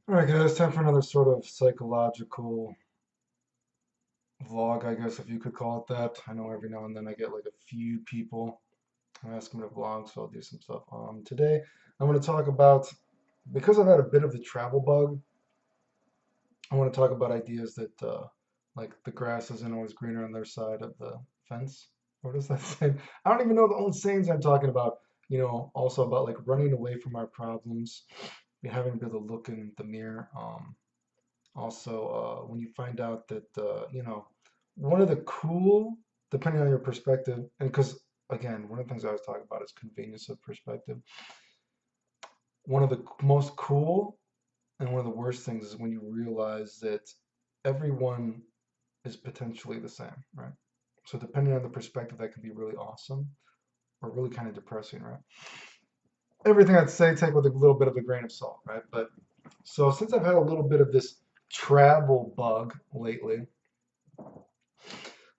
Alright guys, time for another sort of psychological vlog, I guess if you could call it that. I know every now and then I get like a few people asking me to vlog, so I'll do some stuff. Today I'm going to talk about, because I've had a bit of the travel bug, I want to talk about ideas that like the grass isn't always greener on their side of the fence. What is that saying? I don't even know the own sayings I'm talking about. Also about like running away from our problems, having to be able to look in the mirror. Also, when you find out that, one of the cool, depending on your perspective, and because, again, one of the things I was talking about is convenience of perspective. One of the most cool and one of the worst things is when you realize that everyone is potentially the same, right? So, depending on the perspective, that can be really awesome or really kind of depressing, right? Everything I'd say, take with a little bit of a grain of salt, right? But so, since I've had a little bit of this travel bug lately,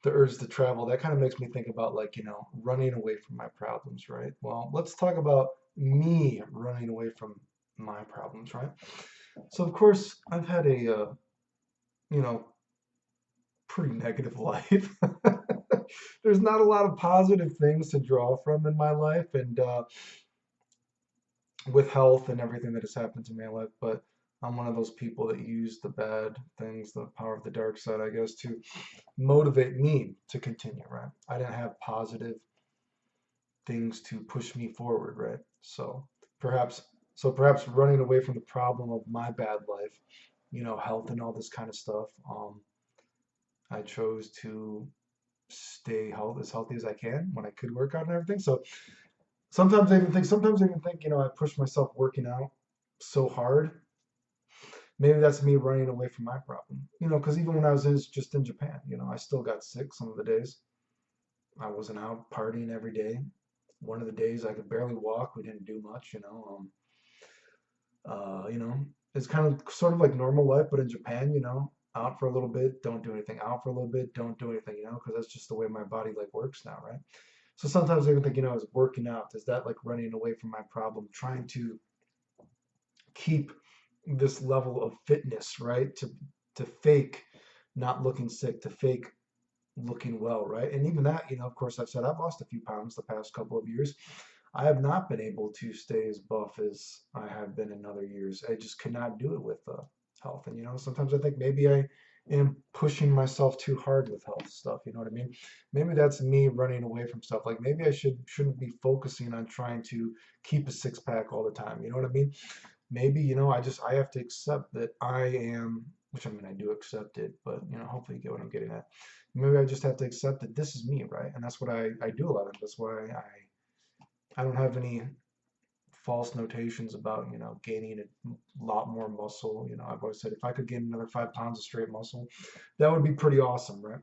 the urge to travel, that kind of makes me think about, like, running away from my problems, right? Well, let's talk about me running away from my problems, right? So, of course, I've had a, you know, pretty negative life. There's not a lot of positive things to draw from in my life, and with health and everything that has happened to me in life, but I'm one of those people that use the bad things, the power of the dark side, I guess, to motivate me to continue, right? I didn't have positive things to push me forward, right? Perhaps, perhaps running away from the problem of my bad life, health and all this kind of stuff. I chose to stay as healthy as I can when I could work out and everything. So sometimes I even think, I push myself working out so hard. Maybe that's me running away from my problem, because even when I was just in Japan, I still got sick some of the days. I wasn't out partying every day. One of the days I could barely walk. We didn't do much. Uh, you know, it's kind of sort of like normal life, but in Japan, out for a little bit, don't do anything, out for a little bit, don't do anything, because that's just the way my body like works now, right? So sometimes I even think, is working out, is that like running away from my problem, trying to keep this level of fitness, right? To fake not looking sick, to fake looking well, right? And even that, of course, I've said I've lost a few pounds the past couple of years. I have not been able to stay as buff as I have been in other years. I just could not do it with health. And sometimes I think maybe I am pushing myself too hard with health stuff. You know what I mean? Maybe that's me running away from stuff. Like maybe I shouldn't be focusing on trying to keep a six pack all the time. You know what I mean? Maybe I have to accept that I am, which I mean I do accept it, but hopefully you get what I'm getting at. Maybe I just have to accept that this is me, right? And that's what I do a lot of. That's why I don't have any false notations about gaining a lot more muscle. I've always said if I could gain another 5 pounds of straight muscle, that would be pretty awesome, right?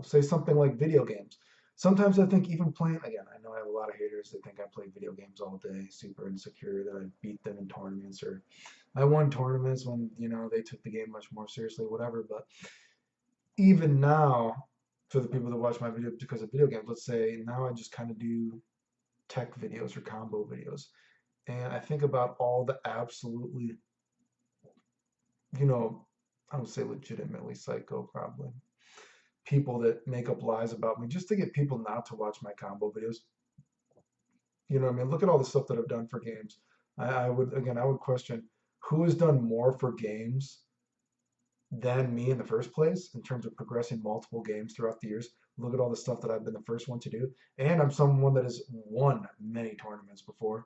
Say something like video games. Sometimes I think even playing, again, I know I have a lot of haters that think I play video games all day, super insecure that I beat them in tournaments, or I won tournaments when, they took the game much more seriously, whatever. But even now, for the people that watch my video because of video games, let's say now I just kind of do tech videos or combo videos. And I think about all the absolutely, you know, I would say legitimately psycho probably people that make up lies about me just to get people not to watch my combo videos. You know what I mean? Look at all the stuff that I've done for games. I would question who has done more for games than me in the first place in terms of progressing multiple games throughout the years. Look at all the stuff that I've been the first one to do. And I'm someone that has won many tournaments before.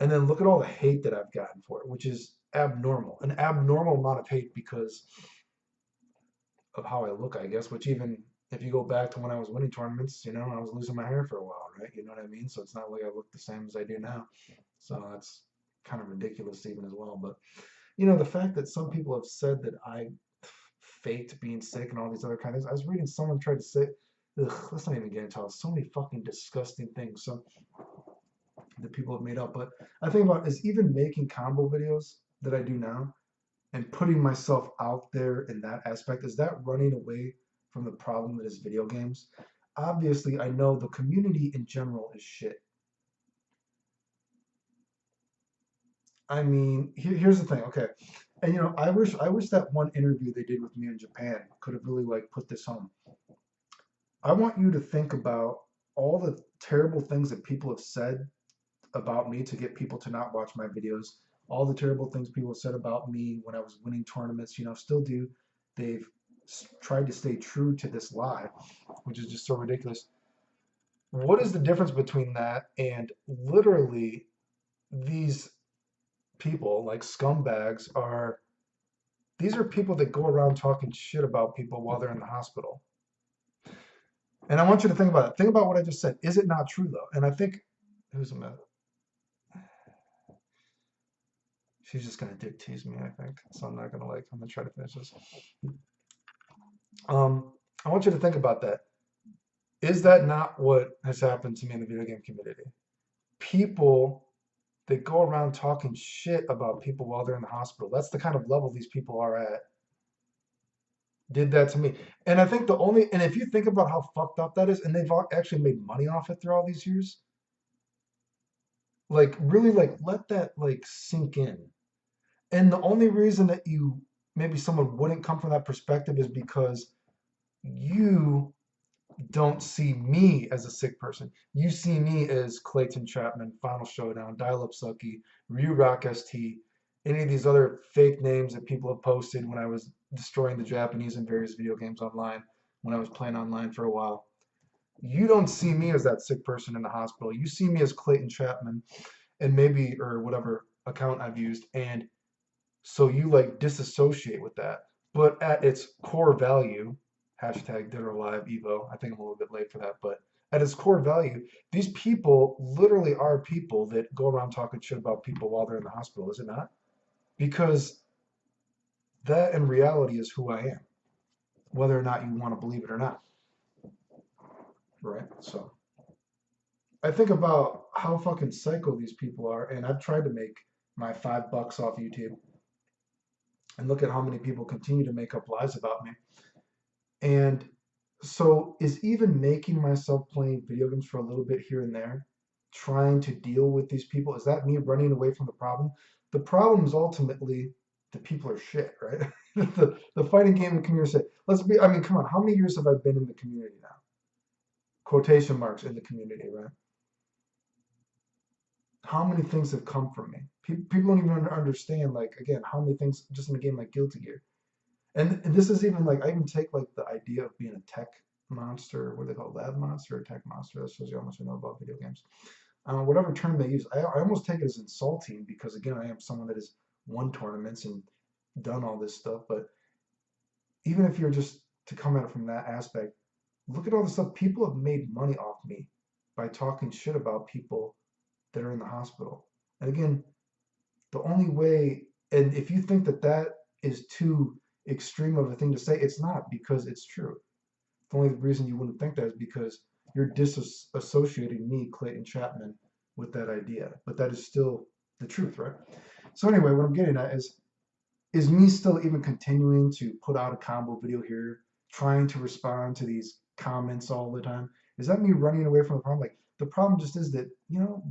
And then look at all the hate that I've gotten for it, which is abnormal. An abnormal amount of hate because of how I look, I guess, which even if you go back to when I was winning tournaments, I was losing my hair for a while, right? You know what I mean? So it's not like I look the same as I do now. So that's kind of ridiculous even as well. But the fact that some people have said that I faked being sick and all these other kind of things. I was reading someone tried to say, ugh, let's not even get into it. So many fucking disgusting things that people have made up. But I think about is even making combo videos that I do now and putting myself out there in that aspect, is that running away from the problem that is video games? Obviously, I know the community in general is shit. I mean, here's the thing. Okay, and I wish that one interview they did with me in Japan could have really like put this home. I want you to think about all the terrible things that people have said about me to get people to not watch my videos. All the terrible things people said about me when I was winning tournaments, still do. They've tried to stay true to this lie, which is just so ridiculous. What is the difference between that and literally these people, like scumbags, these are people that go around talking shit about people while they're in the hospital. And I want you to think about it. Think about what I just said. Is it not true though? And I think who's a method? She's just gonna dick tease me, I think. So I'm gonna try to finish this. Um, I want you to think about that. Is that not what has happened to me in the video game community? People that go around talking shit about people while they're in the hospital. That's the kind of level these people are at. Did that to me. And I think and if you think about how fucked up that is, and they've actually made money off it through all these years, like really like let that like sink in. And the only reason that maybe someone wouldn't come from that perspective is because you don't see me as a sick person. You see me as Clayton Chapman, Final Showdown, Dial Up Sucky, Ryu Rock ST, any of these other fake names that people have posted when I was destroying the Japanese in various video games online, when I was playing online for a while. You don't see me as that sick person in the hospital. You see me as Clayton Chapman and maybe, or whatever account I've used. And so you like disassociate with that. But at its core value, hashtag Dead or Alive Evo, I think I'm a little bit late for that, but at its core value, these people literally are people that go around talking shit about people while they're in the hospital, is it not? Because that in reality is who I am, whether or not you want to believe it or not, right? So I think about how fucking psycho these people are, and I've tried to make my $5 off YouTube and look at how many people continue to make up lies about me. And so is even making myself playing video games for a little bit here and there, trying to deal with these people, is that me running away from the problem? The problem is ultimately the people are shit, right? the fighting game community. I mean, come on, how many years have I been in the community now? Quotation marks in the community, right? How many things have come from me? People don't even understand, like, again, how many things just in a game like Guilty Gear. And this is even like I even take like the idea of being a tech monster, what do they call it, lab monster or tech monster. That shows you how much I know about video games. Whatever term they use, I almost take it as insulting because again, I am someone that has won tournaments and done all this stuff. But even if you're just to come at it from that aspect, look at all the stuff people have made money off me by talking shit about people that are in the hospital. And again, the only way, and if you think that that is too extreme of a thing to say, it's not because it's true. The only reason you wouldn't think that is because you're disassociating me, Clayton Chapman, with that idea. But that is still the truth, right? So anyway, what I'm getting at is me still even continuing to put out a combo video here, trying to respond to these comments all the time? Is that me running away from the problem? Like the problem just is that,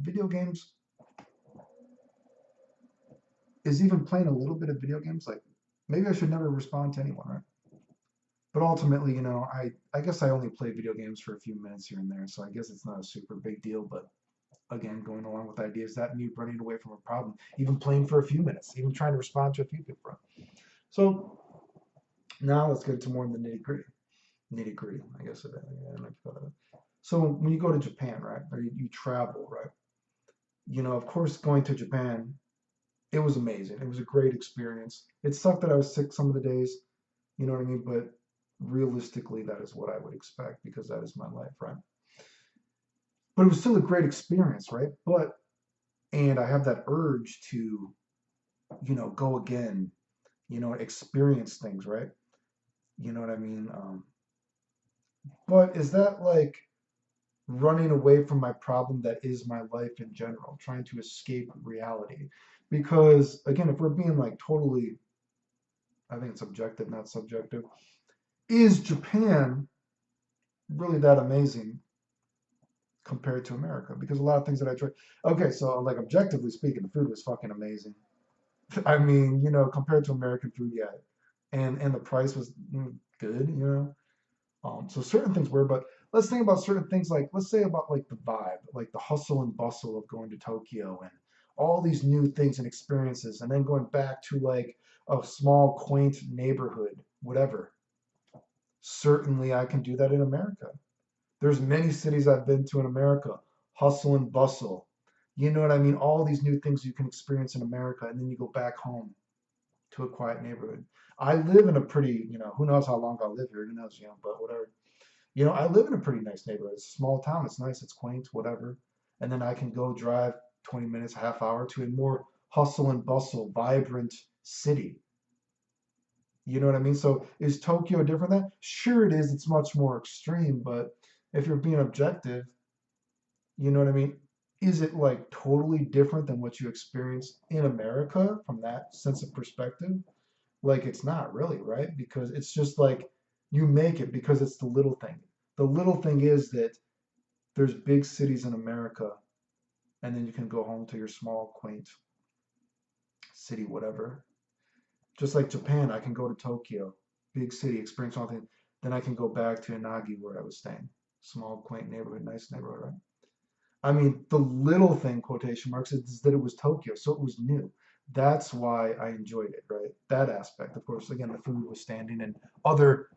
video games is even playing a little bit of video games. Like maybe I should never respond to anyone, right? But ultimately, I guess I only play video games for a few minutes here and there, so I guess it's not a super big deal. But again, going along with ideas that me running away from a problem, even playing for a few minutes, even trying to respond to a few people. So now let's get into more of the nitty gritty. Nitty gritty, I guess. So when you go to Japan, right, or you travel, right, of course, going to Japan, it was amazing. It was a great experience. It sucked that I was sick some of the days, you know what I mean? But realistically, that is what I would expect because that is my life, right? But it was still a great experience, right? And I have that urge to, go again, experience things, right? You know what I mean? But is that like running away from my problem that is my life in general, trying to escape reality? Because again, if we're being like totally, I think it's objective, not subjective, is Japan really that amazing compared to America because a lot of things that I tried. Okay, so like objectively speaking, the food was fucking amazing. I mean, compared to American food, yeah, and the price was good, So certain things were, but let's think about certain things like let's say about like the vibe, like the hustle and bustle of going to Tokyo and all these new things and experiences, and then going back to like a small, quaint neighborhood, whatever. Certainly, I can do that in America. There's many cities I've been to in America, hustle and bustle. You know what I mean? All these new things you can experience in America, and then you go back home to a quiet neighborhood. I live in a pretty, who knows how long I'll live here, who knows, but whatever. I live in a pretty nice neighborhood. It's a small town. It's nice. It's quaint, whatever. And then I can go drive 20 minutes, half hour to a more hustle and bustle, vibrant city. You know what I mean? So is Tokyo different than? Sure it is. It's much more extreme, but if you're being objective, you know what I mean? Is it like totally different than what you experience in America from that sense of perspective? Like it's not really, right? Because it's just like you make it because it's the little thing. The little thing is that there's big cities in America, and then you can go home to your small, quaint city, whatever. Just like Japan, I can go to Tokyo, big city, experience something. Then I can go back to Inagi where I was staying. Small, quaint neighborhood, nice neighborhood, right? I mean, the little thing, quotation marks, is that it was Tokyo, so it was new. That's why I enjoyed it, right? That aspect. Of course, again, the food was standing and other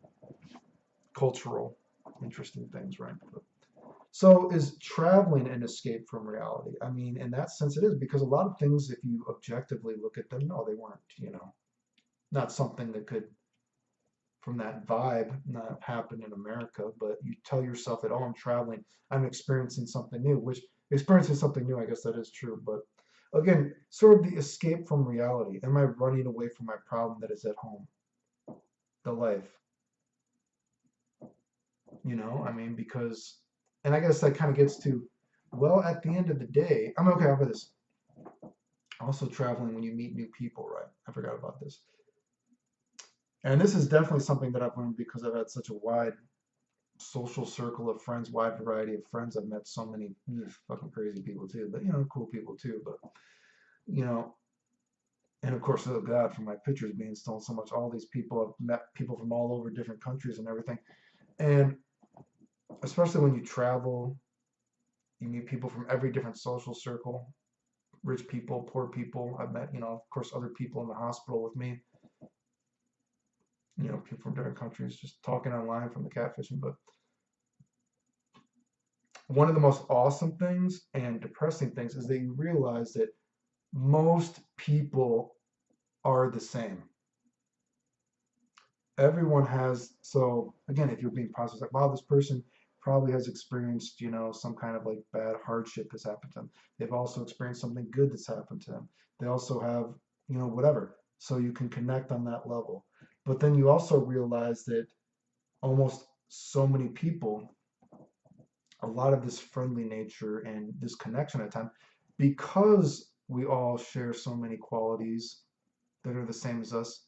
cultural interesting things, right? So is traveling an escape from reality? I mean, in that sense, it is because a lot of things, if you objectively look at them, no, they weren't, not something that could, from that vibe, not happen in America. But you tell yourself that, oh, I'm traveling, I'm experiencing something new, which experiencing something new, I guess that is true. But again, sort of the escape from reality. Am I running away from my problem that is at home, the life? I mean, because, and I guess that kind of gets to, well, at the end of the day, I'm okay with this. Also, traveling when you meet new people, right? I forgot about this. And this is definitely something that I've learned because I've had such a wide social circle of friends, wide variety of friends. I've met so many fucking crazy people too, but cool people too. But you know, and of course, oh God, from my pictures being stolen so much, all these people I've met people from all over different countries and everything. And especially when you travel, you meet people from every different social circle, rich people, poor people. I've met, of course, other people in the hospital with me, people from different countries just talking online from the catfishing. But one of the most awesome things and depressing things is that you realize that most people are the same. Everyone has, so again, if you're being positive, like, wow, this person probably has experienced, some kind of like bad hardship that's happened to them. They've also experienced something good that's happened to them. They also have, whatever. So you can connect on that level. But then you also realize that almost so many people, a lot of this friendly nature and this connection at time, because we all share so many qualities that are the same as us,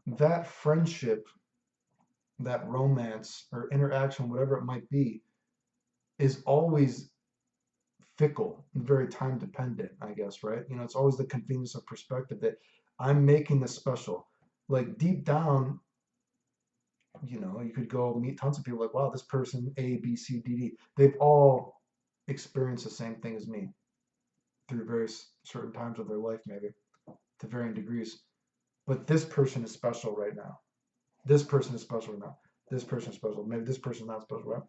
that friendship, that romance or interaction, whatever it might be, is always fickle and very time dependent, I guess, right? It's always the convenience of perspective that I'm making this special. Like deep down, you could go meet tons of people like, wow, this person, A, B, C, D, D, they've all experienced the same thing as me through various certain times of their life, maybe to varying degrees. But this person is special right now. This person is special right now. This person is special. Maybe this person is not special, right?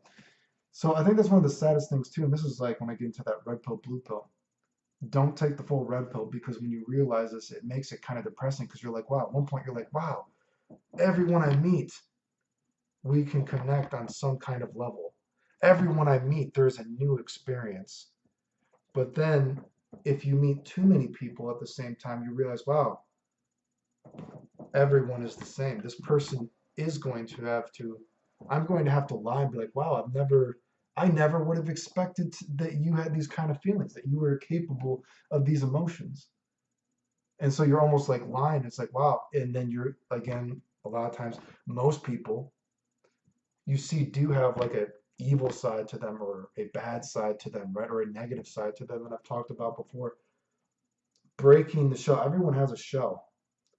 So I think that's one of the saddest things too. And this is like when I get into that red pill, blue pill. Don't take the full red pill because when you realize this, it makes it kind of depressing because you're like, wow, at one point you're like, wow, everyone I meet, we can connect on some kind of level. Everyone I meet, there's a new experience. But then if you meet too many people at the same time, you realize, wow, everyone is the same. This person is going to have to, I'm going to have to lie and be like, wow, I never would have expected that you had these kind of feelings, that you were capable of these emotions. And so you're almost like lying. It's like, wow. And then again, a lot of times, most people you see do have like a evil side to them or a bad side to them, right? Or a negative side to them that I've talked about before. Breaking the shell. Everyone has a shell,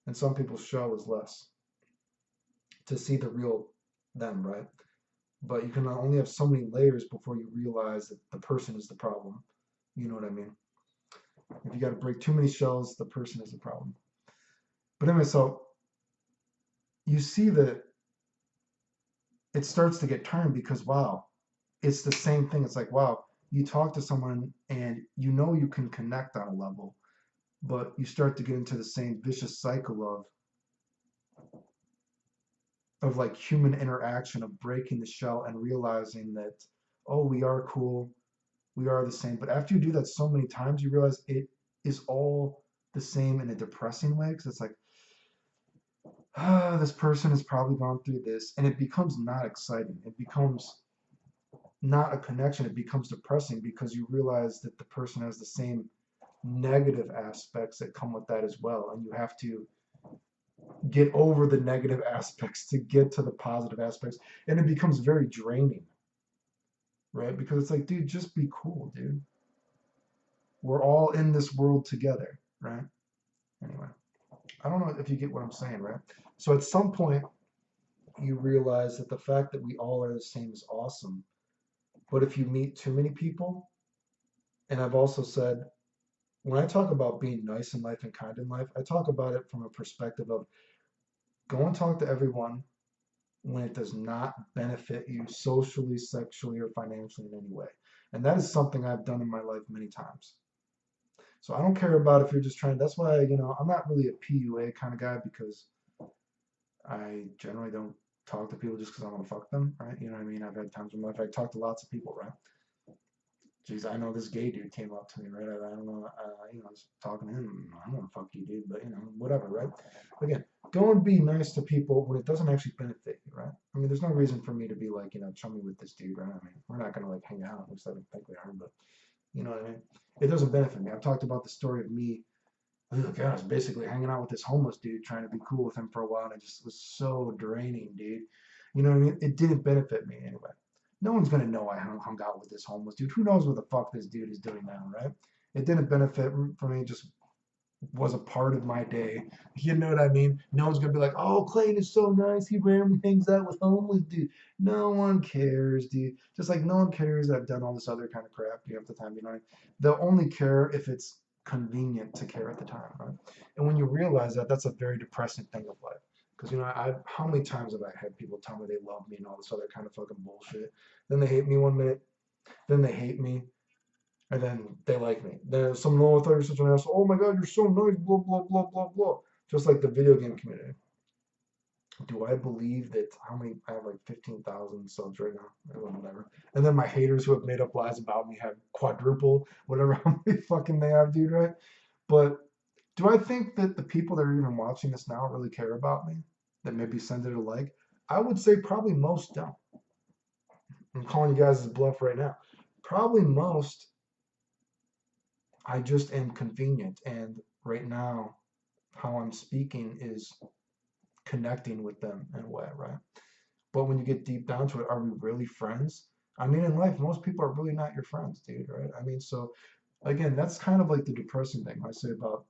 and some people's shell is less to see the real them, right? But you can only have so many layers before you realize that the person is the problem. You know what I mean? If you got to break too many shells, the person is the problem. But anyway, so you see that it starts to get turned because wow, it's the same thing. It's like wow, you talk to someone and you know you can connect on a level, but you start to get into the same vicious cycle of like human interaction of breaking the shell and realizing that oh we are cool, we are the same. But after you do that so many times, you realize it is all the same in a depressing way because it's like this person has probably gone through this, and it becomes not exciting. It becomes not a connection. It becomes depressing because you realize that the person has the same negative aspects that come with that as well, and you have to get over the negative aspects to get to the positive aspects, and it becomes very draining, right? Because it's like, dude, just be cool, dude. We're all in this world together, right? Anyway, I don't know if you get what I'm saying, right? So at some point, you realize that the fact that we all are the same is awesome. But if you meet too many people, and I've also said, when I talk about being nice in life and kind in life, I talk about it from a perspective of go and talk to everyone when it does not benefit you socially, sexually, or financially in any way. And that is something I've done in my life many times. So I don't care about if you're just trying. That's why, I'm not really a PUA kind of guy because I generally don't talk to people just because I want to fuck them, right? You know what I mean? I've had times in my life I talked to lots of people, right? Geez, I know this gay dude came up to me, right? I don't know, I was talking to him. I don't want to fuck you, dude, but whatever, right? Again, go and be nice to people when it doesn't actually benefit you, right? I mean, there's no reason for me to be like, chummy with this dude, right? I mean, we're not gonna like hang out. At least I don't think we are, but you know what I mean? It doesn't benefit me. I've talked about the story of me. Oh God, I was basically hanging out with this homeless dude, trying to be cool with him for a while, and it just was so draining, dude. You know what I mean? It didn't benefit me anyway. No one's gonna know I hung out with this homeless dude. Who knows what the fuck this dude is doing now, right? It didn't benefit for me. It just was a part of my day. You know what I mean? No one's gonna be like, "Oh, Clayton is so nice. He randomly hangs out with homeless dude." No one cares, dude. Just like no one cares that I've done all this other kind of crap half the time. You know, what I mean? They'll only care if it's convenient to care at the time, right? And when you realize that, that's a very depressing thing of life. Because I how many times have I had people tell me they love me and all this other kind of fucking bullshit? Then they hate me one minute, then they hate me, and then they like me. Then someone, oh, I thought you were such an asshole. Oh my god, you're so nice. Blah blah blah blah blah. Just like the video game community. Do I believe that how many I have like 15,000 subs right now, or whatever, and then my haters who have made up lies about me have quadruple whatever how many fucking they have, dude, right? But do I think that the people that are even watching this now really care about me? That maybe send it a like? I would say probably most don't. I'm calling you guys as bluff right now. Probably most I just am convenient. And right now, how I'm speaking is connecting with them in a way, right? But when you get deep down to it, are we really friends? I mean, in life, most people are really not your friends, dude, right? I mean, so again, that's kind of like the depressing thing I say about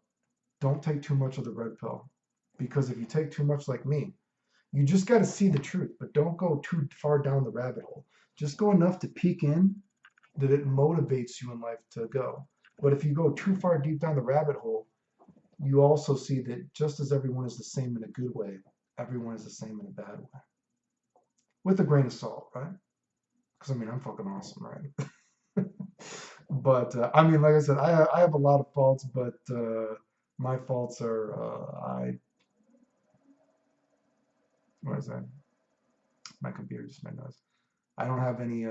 don't take too much of the red pill. Because if you take too much like me, you just got to see the truth, but don't go too far down the rabbit hole. Just go enough to peek in that it motivates you in life to go. But if you go too far deep down the rabbit hole, you also see that just as everyone is the same in a good way, everyone is the same in a bad way. With a grain of salt, right? Because I mean, I'm fucking awesome, right? But I mean, like I said, I have a lot of faults, but my faults are what is that? My computer just made noise. I don't have any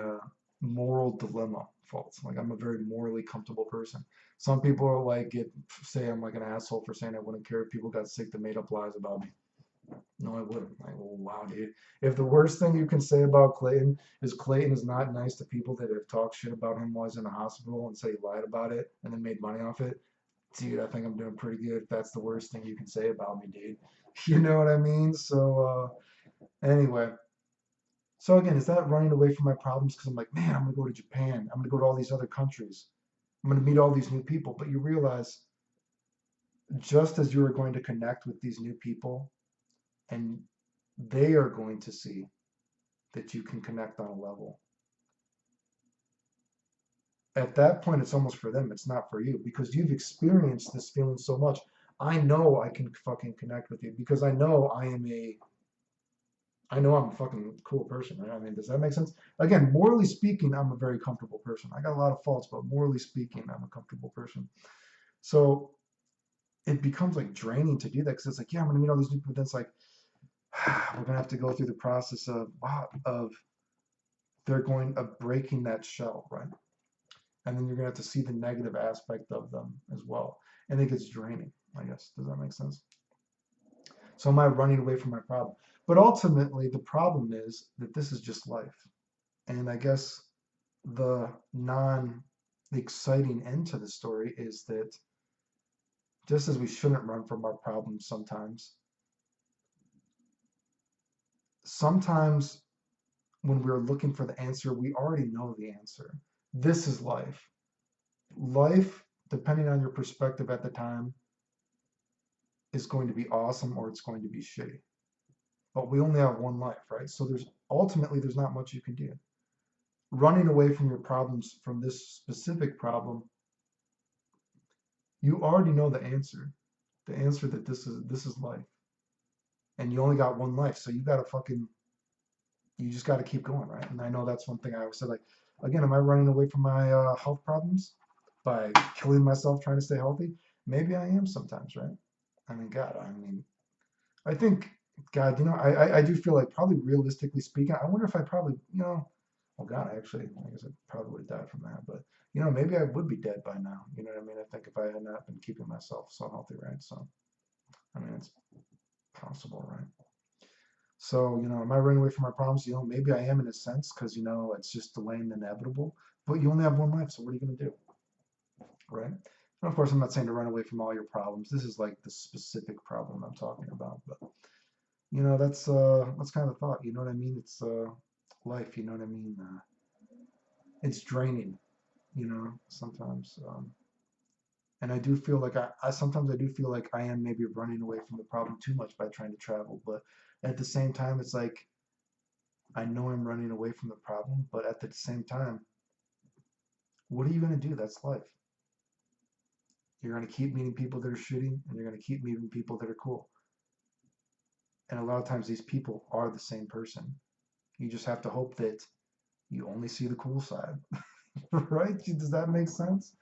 moral dilemma faults. Like I'm a very morally comfortable person. Some people are like say I'm like an asshole for saying I wouldn't care if people got sick that made up lies about me. No, I wouldn't. Like, well, wow, dude. If the worst thing you can say about Clayton is not nice to people that have talked shit about him while he's in the hospital and say he lied about it and then made money off it, dude, I think I'm doing pretty good. If that's the worst thing you can say about me, dude. You know what I mean? So anyway, So again, is that running away from my problems because I'm like, man, I'm gonna go to Japan. I'm gonna go to all these other countries. I'm gonna meet all these new people. But you realize just as you are going to connect with these new people and they are going to see that you can connect on a level. At that point, it's almost for them. It's not for you because you've experienced this feeling so much. I know I can fucking connect with you because I know I'm a fucking cool person, right? I mean, does that make sense? Again, morally speaking, I'm a very comfortable person. I got a lot of faults, but morally speaking, I'm a comfortable person. So it becomes like draining to do that because it's like, yeah, I'm gonna meet all these new people. But then it's like, we're gonna have to go through the process of wow, of they're going of breaking that shell, right? And then you're gonna have to see the negative aspect of them as well, and it gets draining. I guess does that make sense? So am I running away from my problem? But ultimately, the problem is that this is just life, and I guess the non the exciting end to the story is that just as we shouldn't run from our problems sometimes when we're looking for the answer, we already know the answer. This is life. Life, depending on your perspective at the time, is going to be awesome or it's going to be shitty. But we only have one life, right? So there's not much you can do. Running away from your problems, from this specific problem, you already know the answer. The answer that this is life. And you only got one life. So you just gotta keep going, right? And I know that's one thing I always said, like, again, am I running away from my health problems by killing myself trying to stay healthy? Maybe I am sometimes, right? I mean, God, I think, God, I do feel like probably realistically speaking, I wonder if I probably, oh God, I guess I probably would have died from that, but maybe I would be dead by now. You know what I mean? I think if I had not been keeping myself so healthy, right? So, I mean, it's possible, right? So, am I running away from my problems? Maybe I am in a sense because, it's just delaying the inevitable, but you only have one life, so what are you going to do, right? And of course, I'm not saying to run away from all your problems. This is like the specific problem I'm talking about, but that's kind of the thought. You know what I mean? It's life. You know what I mean? It's draining. Sometimes, and I do feel like I sometimes I do feel like I am maybe running away from the problem too much by trying to travel, but at the same time, it's like I know I'm running away from the problem, but at the same time, what are you going to do? That's life. You're going to keep meeting people that are shitty, and you're going to keep meeting people that are cool. And a lot of times, these people are the same person. You just have to hope that you only see the cool side, right? Does that make sense?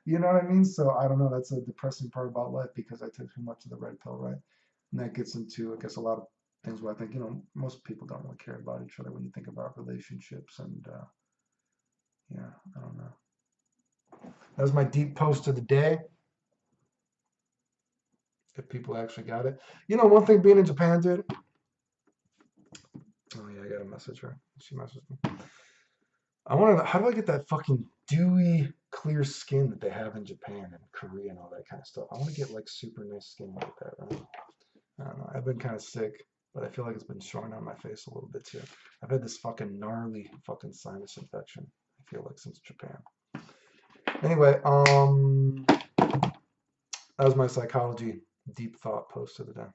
You know what I mean? So I don't know. That's a depressing part about life because I took too much of the red pill, right? And that gets into, I guess, a lot of things where I think, most people don't really care about each other when you think about relationships. And yeah, I don't know. That was my deep post of the day. If people actually got it. One thing being in Japan, dude. Oh yeah, I got a message her. She messaged me. I want to. How do I get that fucking dewy, clear skin that they have in Japan and Korea and all that kind of stuff? I want to get like super nice skin like that, right? I don't know. I've been kind of sick, but I feel like it's been showing on my face a little bit too. I've had this fucking gnarly fucking sinus infection. I feel like since Japan. Anyway, that was my psychology deep thought post of the day.